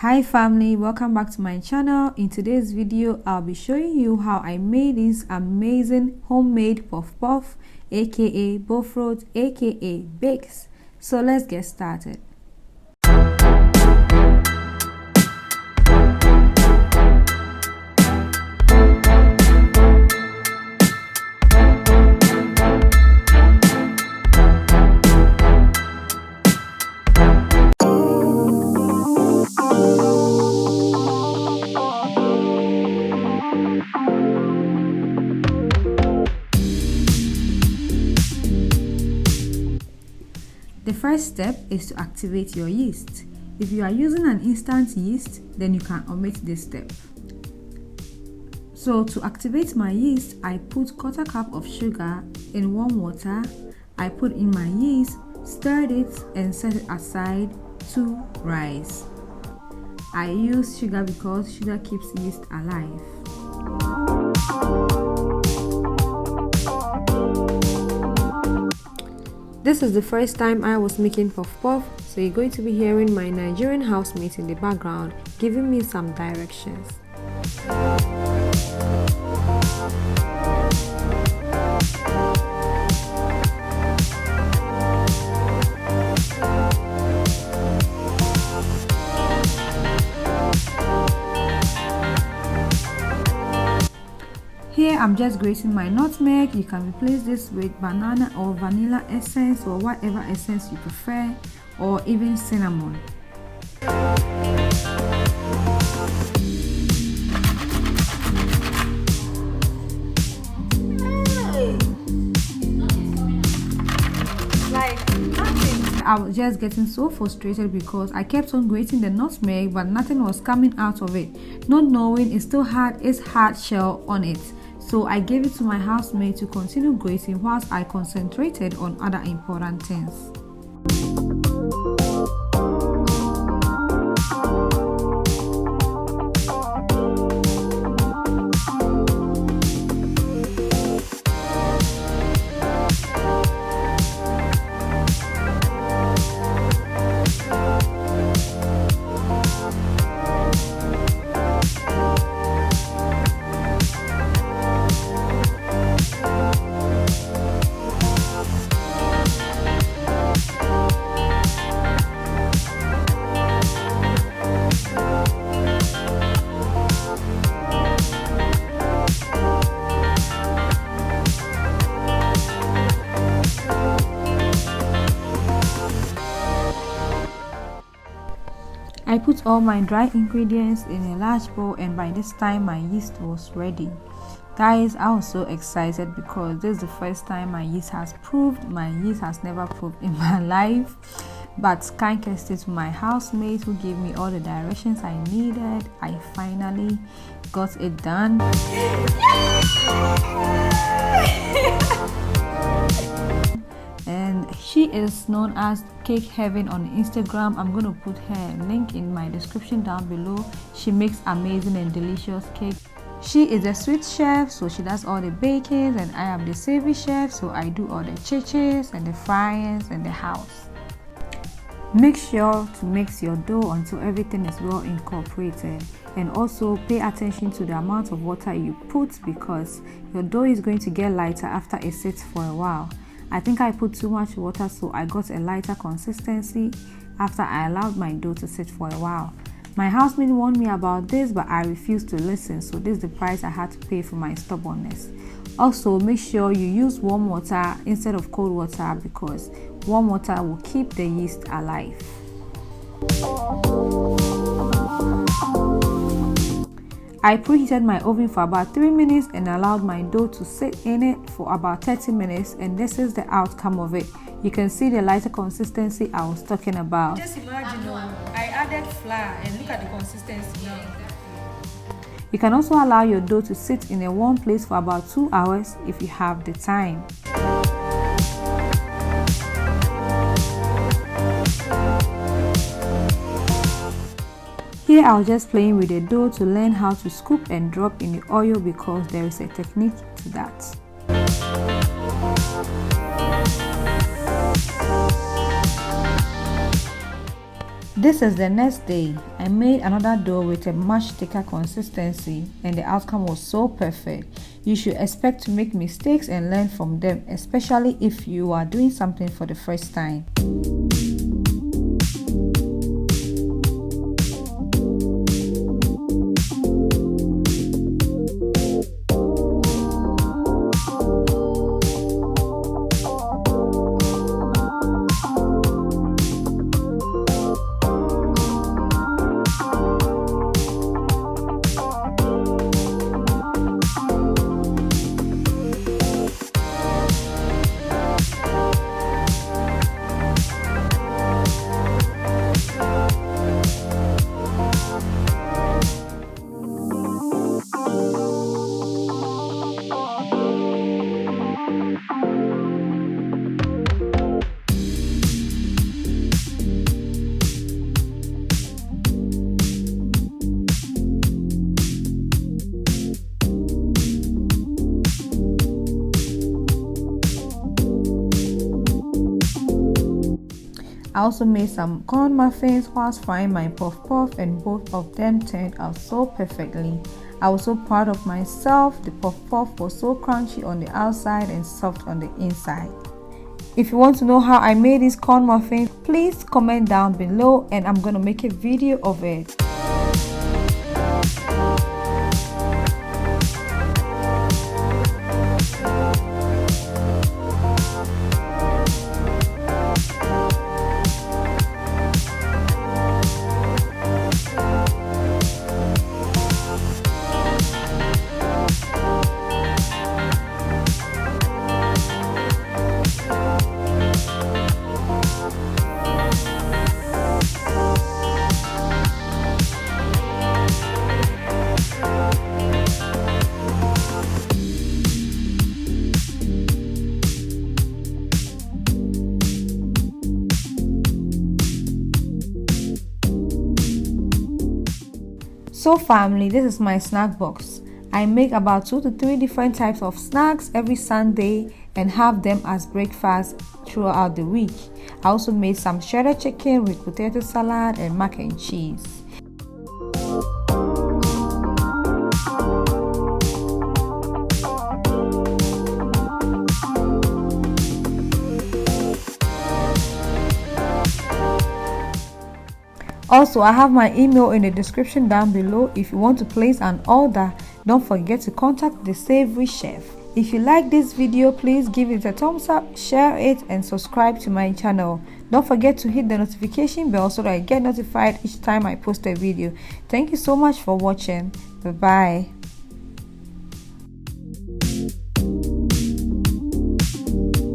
Hi family, welcome back to my channel. In today's video I'll be showing you how I made this amazing homemade puff puff, aka bofrot, aka bakes. So let's get started. The first step is to activate your yeast. If you are using an instant yeast, then you can omit this step. So to activate my yeast, I put 1/4 cup of sugar in warm water. I put in my yeast, stirred it and set it aside to rise. I use sugar because sugar keeps yeast alive. This is the first time I was making puff puff, so you're going to be hearing my Nigerian housemate in the background giving me some directions. Here I'm just grating my nutmeg. You can replace this with banana or vanilla essence or whatever essence you prefer, or even cinnamon. I was just getting so frustrated because I kept on grating the nutmeg but nothing was coming out of it, not knowing it still had its hard shell on it. So I gave it to my housemate to continue grating whilst I concentrated on other important things. I put all my dry ingredients in a large bowl, and by this time my yeast was ready. Guys, I was so excited because this is the first time my yeast has proved. My yeast has never proved in my life. But kind courtesy to my housemate who gave me all the directions I needed, I finally got it done. And she is known as Cake Heaven on Instagram. I'm going to put her link in my description down below. She makes amazing and delicious cake. She is a sweet chef, so she does all the bakings, and I am the savory chef, so I do all the chiches and the fryings and the house. Make sure to mix your dough until everything is well incorporated, and also pay attention to the amount of water you put because your dough is going to get lighter after it sits for a while. I think I put too much water, so I got a lighter consistency after I allowed my dough to sit for a while. My housemate warned me about this, but I refused to listen, so this is the price I had to pay for my stubbornness. Also, make sure you use warm water instead of cold water because warm water will keep the yeast alive. I preheated my oven for about 3 minutes and allowed my dough to sit in it for about 30 minutes, and this is the outcome of it. You can see the lighter consistency I was talking about. Just imagine, I added flour and look at the consistency now. You can also allow your dough to sit in a warm place for about 2 hours if you have the time. Here I was just playing with the dough to learn how to scoop and drop in the oil because there is a technique to that. This is the next day. I made another dough with a much thicker consistency and the outcome was so perfect. You should expect to make mistakes and learn from them, especially if you are doing something for the first time. I also made some corn muffins whilst frying my puff puff, and both of them turned out so perfectly. I was so proud of myself. The puff puff was so crunchy on the outside and soft on the inside. If you want to know how I made these corn muffins, please comment down below and I'm gonna make a video of it. So family, this is my snack box. I make about 2 to 3 different types of snacks every Sunday and have them as breakfast throughout the week. I also made some shredded chicken with potato salad and mac and cheese. Also, I have my email in the description down below. If you want to place an order, don't forget to contact the savory chef. If you like this video, please give it a thumbs up, share it and subscribe to my channel. Don't forget to hit the notification bell so that I get notified each time I post a video. Thank you so much for watching. Bye bye.